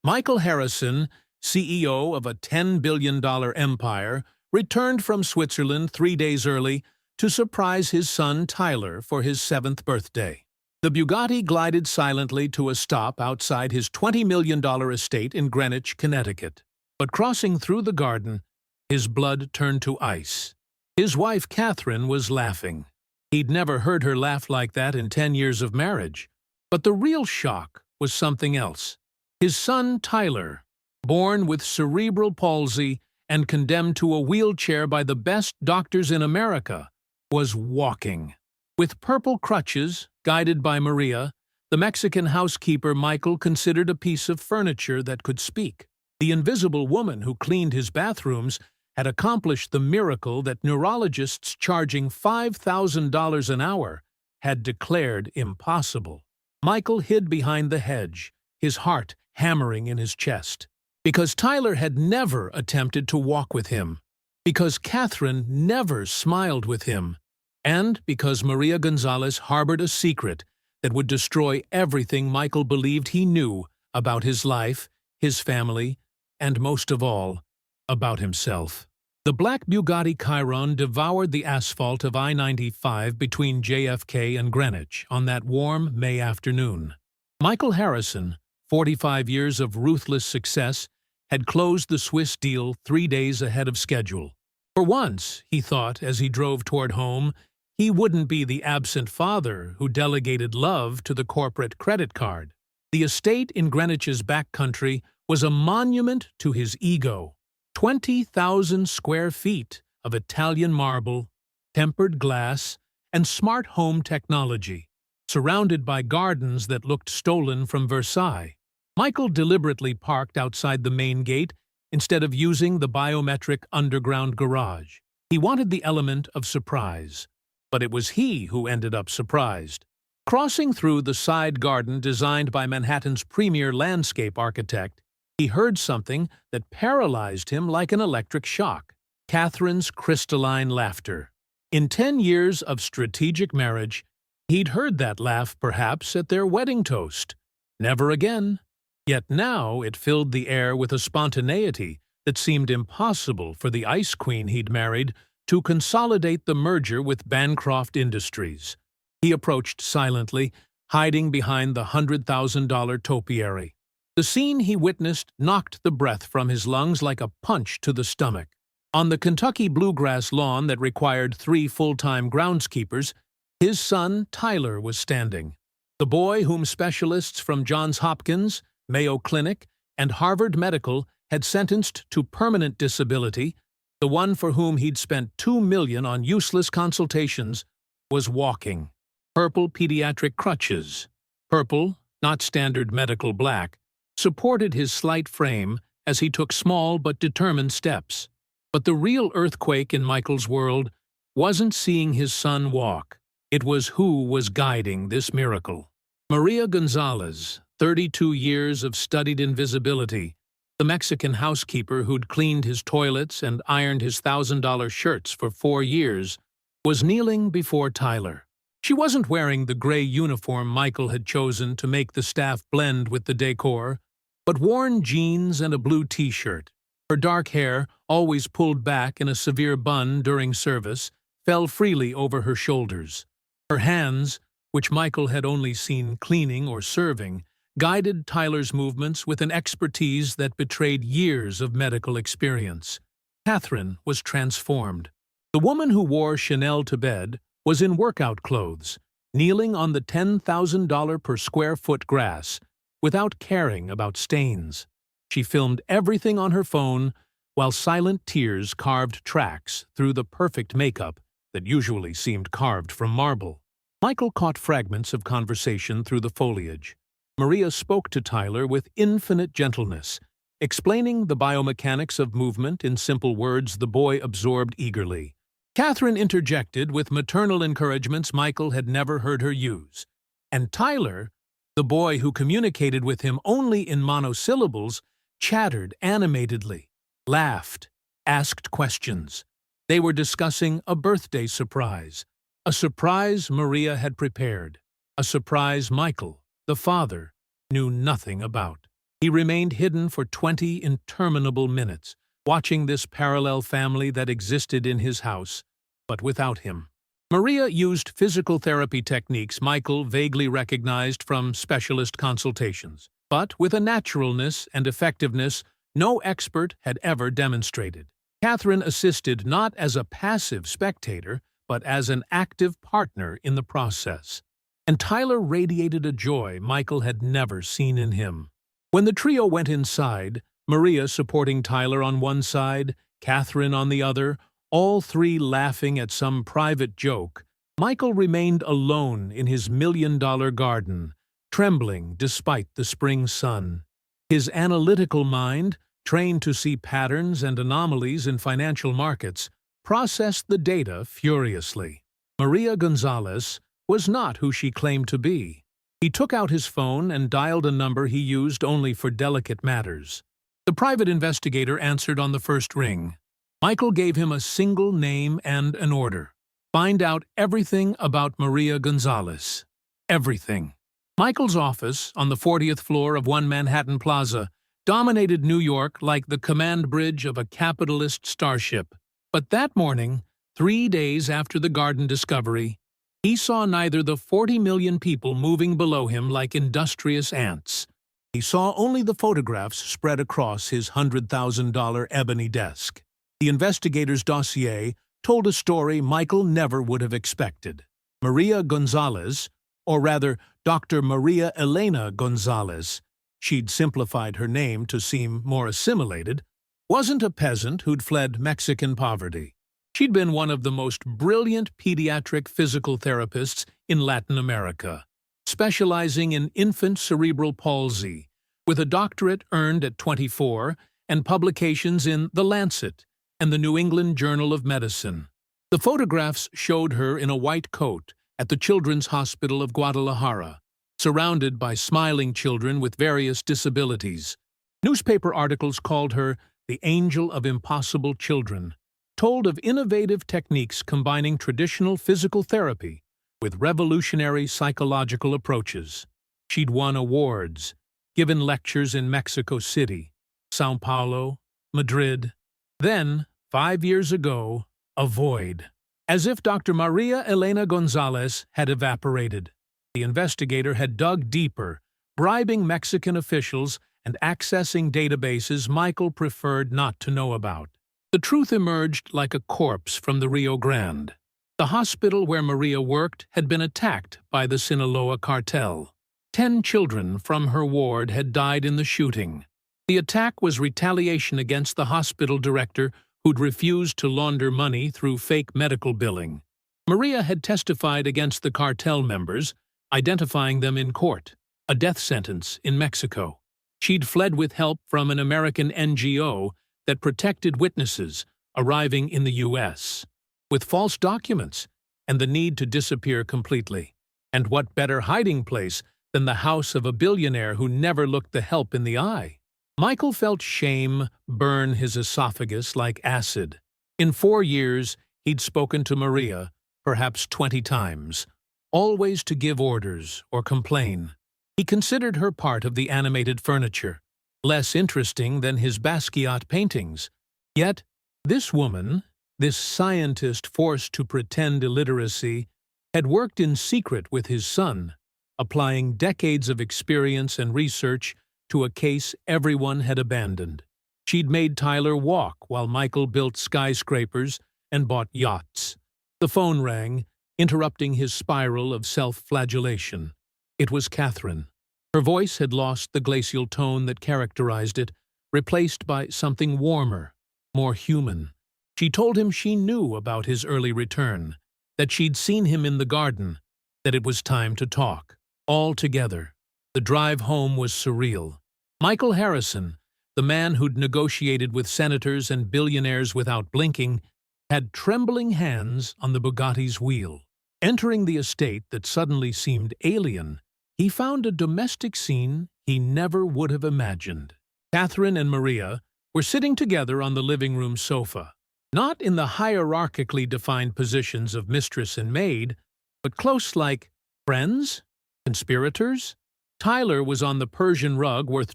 Michael Harrison, CEO of a $10 billion empire, returned from Switzerland 3 days early to surprise his son Tyler for his 7th birthday. The Bugatti glided silently to a stop outside his $20 million estate in Greenwich, Connecticut. But crossing through the garden, his blood turned to ice. His wife Katherine was laughing. He'd never heard her laugh like that in 10 years of marriage. But the real shock was something else. His son Tyler, born with cerebral palsy and condemned to a wheelchair by the best doctors in America, was walking. With purple crutches, guided by Maria, the Mexican housekeeper Michael considered a piece of furniture that could speak. The invisible woman who cleaned his bathrooms had accomplished the miracle that neurologists charging $5,000 an hour had declared impossible. Michael hid behind the hedge, his heart hammering in his chest. Because Tyler had never attempted to walk with him. Because Katherine never smiled with him. And because María González harbored a secret that would destroy everything Michael believed he knew about his life, his family, and most of all, about himself. The black Bugatti Chiron devoured the asphalt of I-95 between JFK and Greenwich on that warm May afternoon. Michael Harrison, 45 years of ruthless success, had closed the Swiss deal 3 days ahead of schedule. For once, he thought as he drove toward home, he wouldn't be the absent father who delegated love to the corporate credit card. The estate in Greenwich's backcountry was a monument to his ego. 20,000 square feet of Italian marble, tempered glass, and smart home technology, surrounded by gardens that looked stolen from Versailles. Michael deliberately parked outside the main gate instead of using the biometric underground garage. He wanted the element of surprise, but it was he who ended up surprised. Crossing through the side garden designed by Manhattan's premier landscape architect, he heard something that paralyzed him like an electric shock. Katherine's crystalline laughter. In 10 years of strategic marriage, he'd heard that laugh perhaps at their wedding toast. Never again. Yet now it filled the air with a spontaneity that seemed impossible for the ice queen he'd married to consolidate the merger with Bancroft Industries. He approached silently, hiding behind the $100,000 topiary. The scene he witnessed knocked the breath from his lungs like a punch to the stomach. On the Kentucky bluegrass lawn that required 3 full-time groundskeepers, his son Tyler was standing. The boy whom specialists from Johns Hopkins, Mayo Clinic, and Harvard Medical had sentenced to permanent disability, the one for whom he'd spent $2 million on useless consultations, was walking. Purple pediatric crutches, purple, not standard medical black, supported his slight frame as he took small but determined steps. But the real earthquake in Michael's world wasn't seeing his son walk. It was who was guiding this miracle. María González, 32 years of studied invisibility, the Mexican housekeeper who'd cleaned his toilets and ironed his $1,000 shirts for 4 years, was kneeling before Tyler. She wasn't wearing the gray uniform Michael had chosen to make the staff blend with the decor, but worn jeans and a blue t-shirt. Her dark hair, always pulled back in a severe bun during service, fell freely over her shoulders. Her hands, which Michael had only seen cleaning or serving, guided Tyler's movements with an expertise that betrayed years of medical experience. Katherine was transformed. The woman who wore Chanel to bed was in workout clothes, kneeling on the $10,000 per square foot grass, without caring about stains. She filmed everything on her phone, while silent tears carved tracks through the perfect makeup that usually seemed carved from marble. Michael caught fragments of conversation through the foliage. Maria spoke to Tyler with infinite gentleness, explaining the biomechanics of movement in simple words the boy absorbed eagerly. Katherine interjected with maternal encouragements Michael had never heard her use. And Tyler, the boy who communicated with him only in monosyllables, chattered animatedly, laughed, asked questions. They were discussing a birthday surprise, a surprise Maria had prepared, a surprise Michael, the father, knew nothing about. He remained hidden for 20 interminable minutes, watching this parallel family that existed in his house, but without him. Maria used physical therapy techniques Michael vaguely recognized from specialist consultations, but with a naturalness and effectiveness no expert had ever demonstrated. Katherine assisted not as a passive spectator, but as an active partner in the process. And Tyler radiated a joy Michael had never seen in him. When the trio went inside, Maria supporting Tyler on one side, Katherine on the other, all three laughing at some private joke, Michael remained alone in his million-dollar garden, trembling despite the spring sun. His analytical mind, trained to see patterns and anomalies in financial markets, processed the data furiously. María González was not who she claimed to be. He took out his phone and dialed a number he used only for delicate matters. The private investigator answered on the first ring. Michael gave him a single name and an order. Find out everything about María González. Everything. Michael's office, on the 40th floor of One Manhattan Plaza, dominated New York like the command bridge of a capitalist starship. But that morning, 3 days after the garden discovery, he saw neither the 40 million people moving below him like industrious ants. He saw only the photographs spread across his $100,000 ebony desk. The investigator's dossier told a story Michael never would have expected. María González, or rather Dr. María Elena González, she'd simplified her name to seem more assimilated, wasn't a peasant who'd fled Mexican poverty. She'd been one of the most brilliant pediatric physical therapists in Latin America, specializing in infant cerebral palsy, with a doctorate earned at 24 and publications in The Lancet and the New England Journal of Medicine. The photographs showed her in a white coat at the Children's Hospital of Guadalajara, surrounded by smiling children with various disabilities. Newspaper articles called her the Angel of Impossible Children, told of innovative techniques combining traditional physical therapy with revolutionary psychological approaches. She'd won awards, given lectures in Mexico City, São Paulo, Madrid. Then, 5 years ago, a void. As if Dr. María Elena González had evaporated. The investigator had dug deeper, bribing Mexican officials and accessing databases Michael preferred not to know about. The truth emerged like a corpse from the Rio Grande. The hospital where Maria worked had been attacked by the Sinaloa cartel. 10 children from her ward had died in the shooting. The attack was retaliation against the hospital director who'd refused to launder money through fake medical billing. Maria had testified against the cartel members, identifying them in court, a death sentence in Mexico. She'd fled with help from an American NGO that protected witnesses arriving in the U.S. with false documents and the need to disappear completely. And what better hiding place than the house of a billionaire who never looked the help in the eye? Michael felt shame burn his esophagus like acid. In 4 years, he'd spoken to Maria perhaps 20 times, always to give orders or complain. He considered her part of the animated furniture, less interesting than his Basquiat paintings. Yet, this woman, this scientist forced to pretend illiteracy, had worked in secret with his son, applying decades of experience and research to a case everyone had abandoned. She'd made Tyler walk while Michael built skyscrapers and bought yachts. The phone rang, interrupting his spiral of self-flagellation. It was Katherine. Her voice had lost the glacial tone that characterized it, replaced by something warmer, more human. She told him she knew about his early return, that she'd seen him in the garden, that it was time to talk. All together. The drive home was surreal. Michael Harrison, the man who'd negotiated with senators and billionaires without blinking, had trembling hands on the Bugatti's wheel. Entering the estate that suddenly seemed alien, he found a domestic scene he never would have imagined. Katherine and Maria were sitting together on the living room sofa, not in the hierarchically defined positions of mistress and maid, but close like friends, conspirators. Tyler was on the Persian rug worth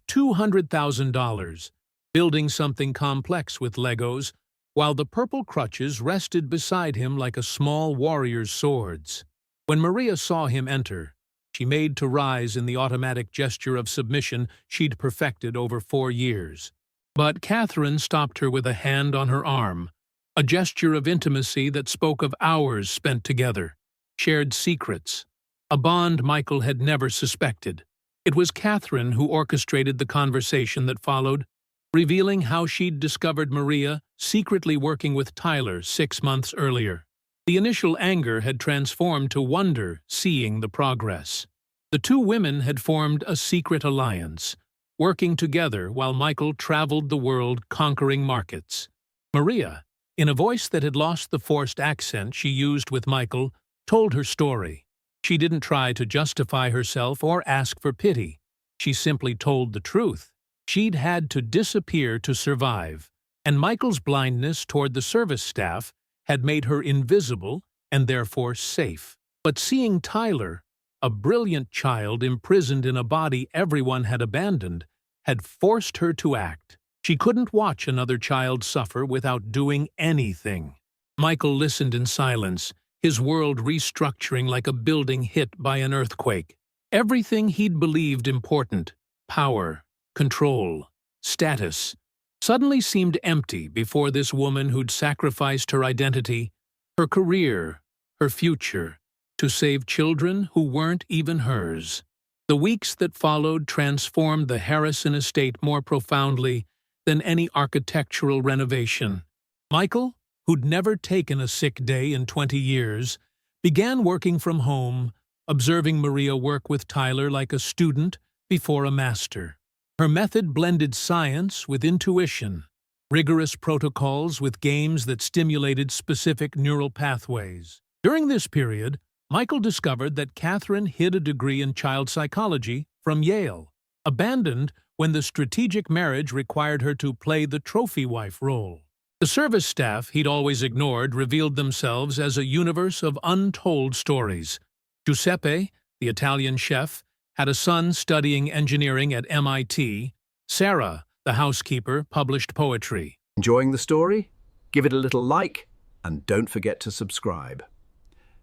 $200,000, building something complex with Legos, while the purple crutches rested beside him like a small warrior's swords. When Maria saw him enter, she made to rise in the automatic gesture of submission she'd perfected over 4 years. But Katherine stopped her with a hand on her arm, a gesture of intimacy that spoke of hours spent together, shared secrets, a bond Michael had never suspected. It was Katherine who orchestrated the conversation that followed, revealing how she'd discovered Maria secretly working with Tyler 6 months earlier. The initial anger had transformed to wonder, seeing the progress. The two women had formed a secret alliance, working together while Michael traveled the world conquering markets. Maria, in a voice that had lost the forced accent she used with Michael, told her story. She didn't try to justify herself or ask for pity. She simply told the truth. She'd had to disappear to survive, and Michael's blindness toward the service staff had made her invisible and therefore safe. But seeing Tyler, a brilliant child imprisoned in a body everyone had abandoned, had forced her to act. She couldn't watch another child suffer without doing anything. Michael listened in silence, his world restructuring like a building hit by an earthquake. Everything he'd believed important, power, control, status, suddenly seemed empty before this woman who'd sacrificed her identity, her career, her future, to save children who weren't even hers. The weeks that followed transformed the Harrison estate more profoundly than any architectural renovation. Michael, who'd never taken a sick day in 20 years, began working from home, observing Maria work with Tyler like a student before a master. Her method blended science with intuition, rigorous protocols with games that stimulated specific neural pathways. During this period, Michael discovered that Katherine hid a degree in child psychology from Yale, abandoned when the strategic marriage required her to play the trophy wife role. The service staff he'd always ignored revealed themselves as a universe of untold stories. Giuseppe, the Italian chef, had a son studying engineering at MIT. Sarah, the housekeeper, published poetry. Enjoying the story? Give it a little like, and don't forget to subscribe.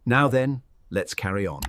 Now then, let's carry on.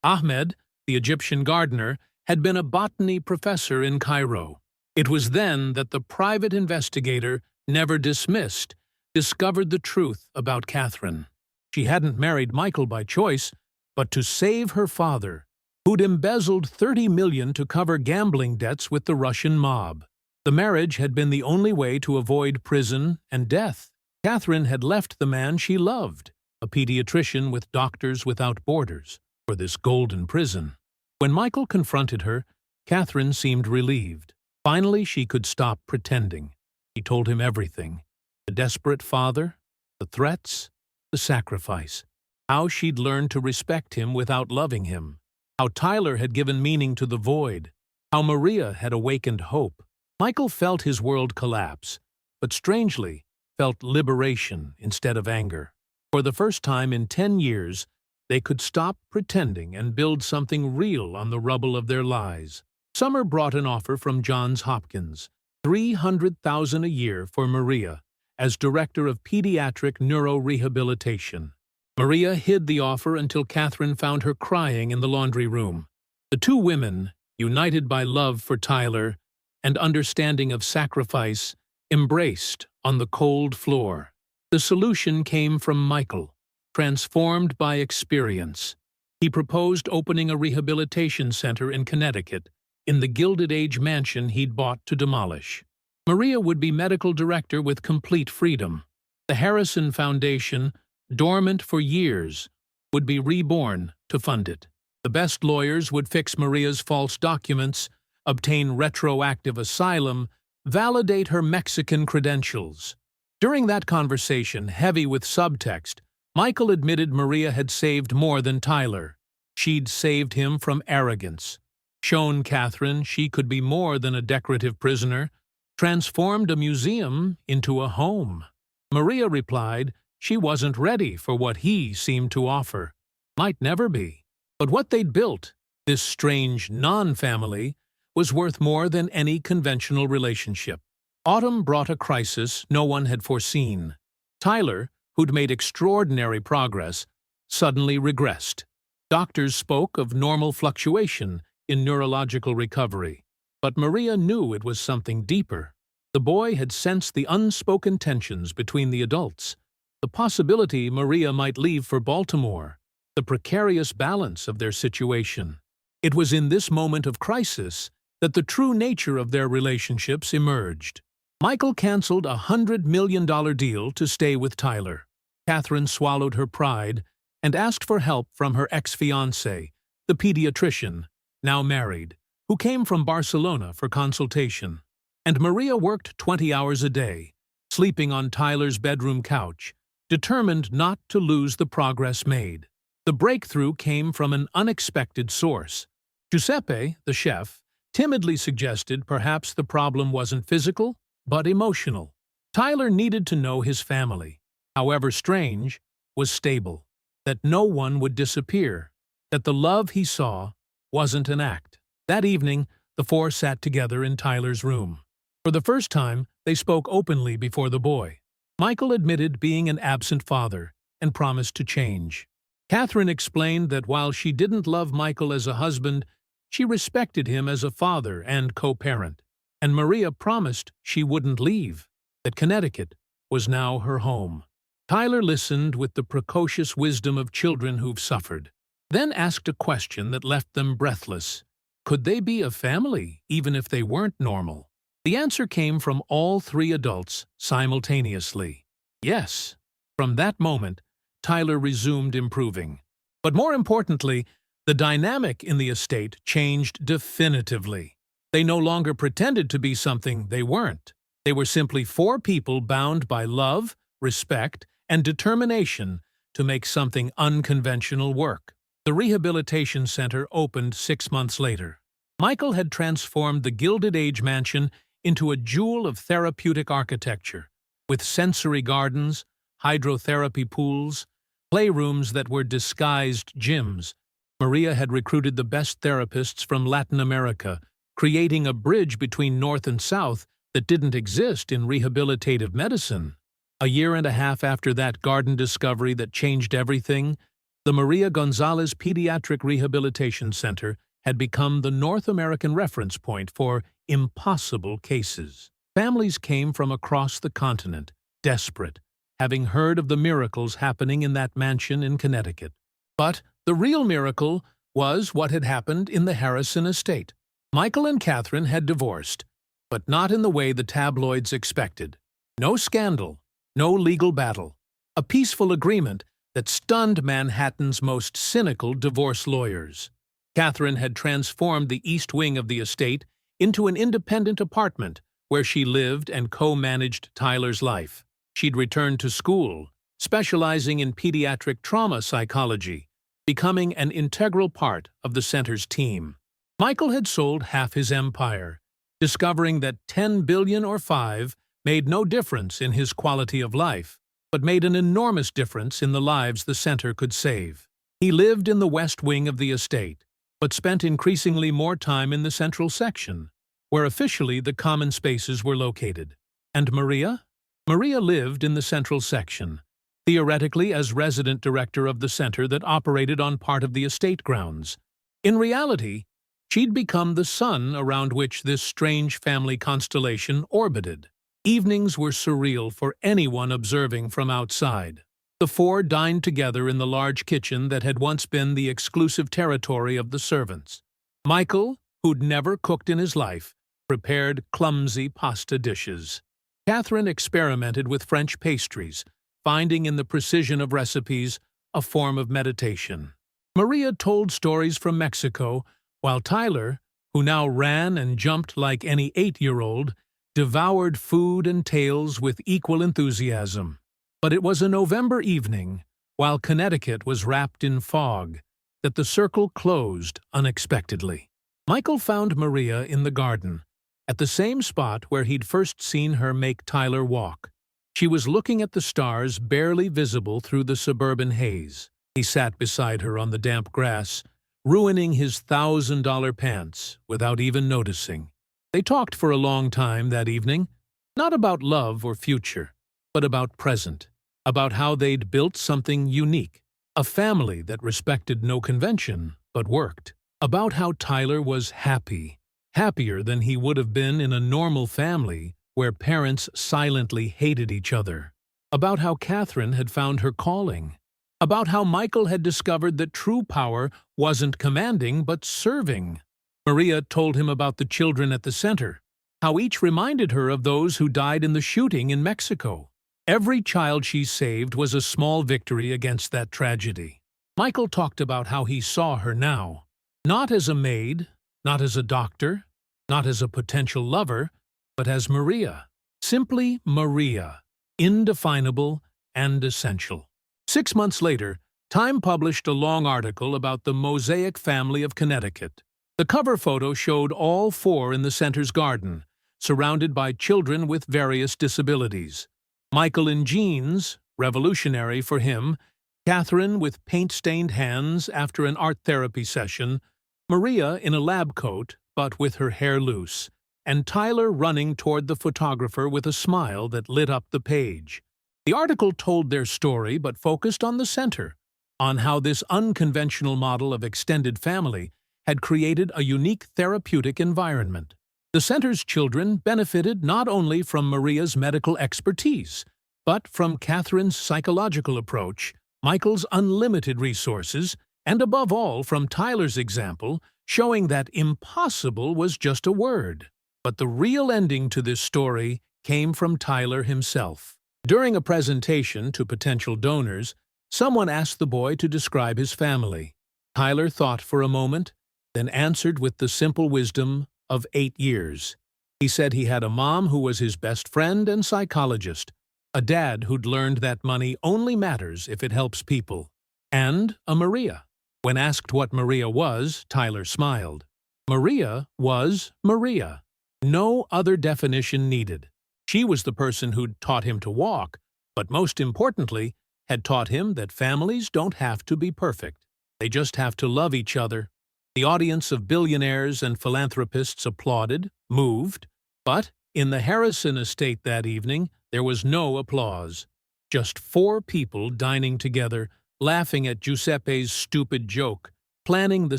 Ahmed, the Egyptian gardener, had been a botany professor in Cairo. It was then that the private investigator, never dismissed, discovered the truth about Katherine. She hadn't married Michael by choice, but to save her father, who'd embezzled $30 million to cover gambling debts with the Russian mob. The marriage had been the only way to avoid prison and death. Katherine had left the man she loved, a pediatrician with Doctors Without Borders, for this golden prison. When Michael confronted her, Katherine seemed relieved. Finally, she could stop pretending. He told him everything: the desperate father, the threats, the sacrifice, how she'd learned to respect him without loving him, how Tyler had given meaning to the void, how Maria had awakened hope. Michael felt his world collapse, but strangely felt liberation instead of anger. For the first time in 10 years, they could stop pretending and build something real on the rubble of their lies. Summer brought an offer from Johns Hopkins, $300,000 a year for Maria as director of pediatric neurorehabilitation. Maria hid the offer until Katherine found her crying in the laundry room. The two women, united by love for Tyler and understanding of sacrifice, embraced on the cold floor. The solution came from Michael, transformed by experience. He proposed opening a rehabilitation center in Connecticut, in the Gilded Age mansion he'd bought to demolish. Maria would be medical director with complete freedom. The Harrison Foundation, dormant for years, would be reborn to fund it. The best lawyers would fix Maria's false documents, obtain retroactive asylum, validate her Mexican credentials. During that conversation, heavy with subtext, Michael admitted Maria had saved more than Tyler. She'd saved him from arrogance, shown Katherine she could be more than a decorative prisoner, transformed a museum into a home. Maria replied she wasn't ready for what he seemed to offer. Might never be. But what they'd built, This strange non-family was worth more than any conventional relationship. Autumn brought a crisis no one had foreseen. Tyler, who'd made extraordinary progress, suddenly regressed. Doctors spoke of normal fluctuation in neurological recovery, but Maria knew it was something deeper. The boy had sensed the unspoken tensions between the adults, the possibility Maria might leave for Baltimore, the precarious balance of their situation. It was in this moment of crisis that the true nature of their relationships emerged. Michael canceled a $100 million deal to stay with Tyler. Katherine swallowed her pride and asked for help from her ex-fiancé, the pediatrician, now married, who came from Barcelona for consultation. And Maria worked 20 hours a day, sleeping on Tyler's bedroom couch, determined not to lose the progress made. The breakthrough came from an unexpected source. Giuseppe, the chef, timidly suggested perhaps the problem wasn't physical, but emotional. Tyler needed to know his family, however strange, was stable, that no one would disappear, that the love he saw wasn't an act. That evening, the four sat together in Tyler's room. For the first time, they spoke openly before the boy. Michael admitted being an absent father and promised to change. Katherine explained that while she didn't love Michael as a husband, she respected him as a father and co-parent. And Maria promised she wouldn't leave, that Connecticut was now her home. Tyler listened with the precocious wisdom of children who've suffered, then asked a question that left them breathless. Could they be a family, even if they weren't normal? The answer came from all three adults simultaneously. Yes. From that moment, Tyler resumed improving. But more importantly, the dynamic in the estate changed definitively. They no longer pretended to be something they weren't. They were simply four people bound by love, respect, and determination to make something unconventional work. The rehabilitation center opened 6 months later. Michael had transformed the Gilded Age mansion into a jewel of therapeutic architecture, with sensory gardens, hydrotherapy pools, playrooms that were disguised gyms. Maria had recruited the best therapists from Latin America, creating a bridge between North and South that didn't exist in rehabilitative medicine. A year and a half after that garden discovery that changed everything, the María González Pediatric Rehabilitation Center had become the North American reference point for impossible cases. Families came from across the continent, desperate, having heard of the miracles happening in that mansion in Connecticut. But the real miracle was what had happened in the Harrison estate. Michael and Katherine had divorced, but not in the way the tabloids expected. No scandal, no legal battle. A peaceful agreement that stunned Manhattan's most cynical divorce lawyers. Katherine had transformed the east wing of the estate into an independent apartment where she lived and co-managed Tyler's life. She'd returned to school, specializing in pediatric trauma psychology, becoming an integral part of the center's team. Michael had sold half his empire, discovering that 10 billion or 5 made no difference in his quality of life, but made an enormous difference in the lives the center could save. He lived in the west wing of the estate, but spent increasingly more time in the central section, where officially the common spaces were located. And Maria? Maria lived in the central section, theoretically as resident director of the center that operated on part of the estate grounds. In reality, she'd become the sun around which this strange family constellation orbited. Evenings were surreal for anyone observing from outside. The four dined together in the large kitchen that had once been the exclusive territory of the servants. Michael, who'd never cooked in his life, prepared clumsy pasta dishes. Katherine experimented with French pastries, finding in the precision of recipes a form of meditation. Maria told stories from Mexico, while Tyler, who now ran and jumped like any 8-year-old, devoured food and tales with equal enthusiasm. But it was a November evening, while Connecticut was wrapped in fog, that the circle closed unexpectedly. Michael found Maria in the garden, at the same spot where he'd first seen her make Tyler walk. She was looking at the stars barely visible through the suburban haze. He sat beside her on the damp grass, ruining his $1,000 pants without even noticing. They talked for a long time that evening, not about love or future, but about present, about how they'd built something unique, a family that respected no convention but worked, about how Tyler was happy, happier than he would have been in a normal family where parents silently hated each other, about how Katherine had found her calling, about how Michael had discovered that true power wasn't commanding but serving. Maria told him about the children at the center, how each reminded her of those who died in the shooting in Mexico. Every child she saved was a small victory against that tragedy. Michael talked about how he saw her now, not as a maid, not as a doctor, not as a potential lover, but as Maria. Simply Maria, indefinable and essential. 6 months later, Time published a long article about the Mosaic family of Connecticut. The cover photo showed all four in the center's garden, surrounded by children with various disabilities. Michael in jeans, revolutionary for him, Katherine with paint-stained hands after an art therapy session, Maria in a lab coat but with her hair loose, and Tyler running toward the photographer with a smile that lit up the page. The article told their story but focused on the center, on how this unconventional model of extended family had created a unique therapeutic environment. The center's children benefited not only from Maria's medical expertise, but from Katherine's psychological approach, Michael's unlimited resources, and above all from Tyler's example, showing that impossible was just a word. But the real ending to this story came from Tyler himself. During a presentation to potential donors, someone asked the boy to describe his family. Tyler thought for a moment, then answered with the simple wisdom of 8 years. He said he had a mom who was his best friend and psychologist, a dad who'd learned that money only matters if it helps people, and a Maria. When asked what Maria was, Tyler smiled. Maria was Maria. No other definition needed. She was the person who'd taught him to walk, but most importantly, had taught him that families don't have to be perfect. They just have to love each other. The audience of billionaires and philanthropists applauded, moved, but in the Harrison estate that evening, there was no applause. Just 4 people dining together, laughing at Giuseppe's stupid joke, planning the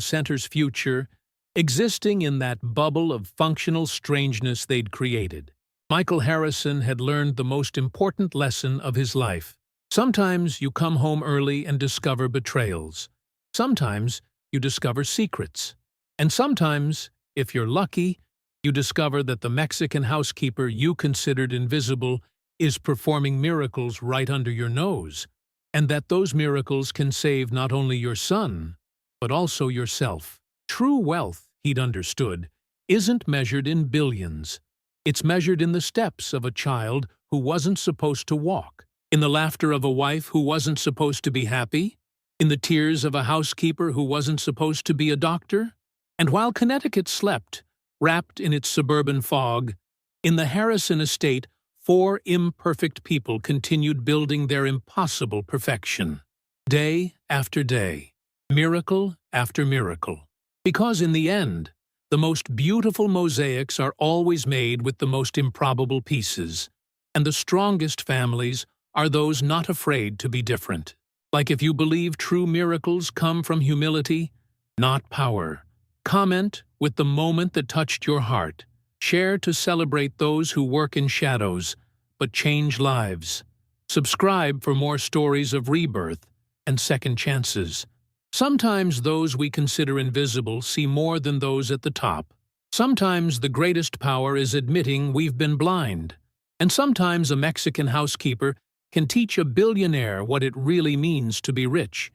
center's future, existing in that bubble of functional strangeness they'd created. Michael Harrison had learned the most important lesson of his life. Sometimes you come home early and discover betrayals. Sometimes you discover secrets. And sometimes, if you're lucky, you discover that the Mexican housekeeper you considered invisible is performing miracles right under your nose, and that those miracles can save not only your son, but also yourself. True wealth, he'd understood, isn't measured in billions. It's measured in the steps of a child who wasn't supposed to walk, in the laughter of a wife who wasn't supposed to be happy, in the tears of a housekeeper who wasn't supposed to be a doctor. And while Connecticut slept, wrapped in its suburban fog, in the Harrison estate, 4 imperfect people continued building their impossible perfection. Day after day, miracle after miracle. Because in the end, the most beautiful mosaics are always made with the most improbable pieces, and the strongest families are those not afraid to be different. Like if you believe true miracles come from humility, not power. Comment with the moment that touched your heart. Share to celebrate those who work in shadows, but change lives. Subscribe for more stories of rebirth and second chances. Sometimes those we consider invisible see more than those at the top. Sometimes the greatest power is admitting we've been blind. And sometimes a Mexican housekeeper can teach a billionaire what it really means to be rich.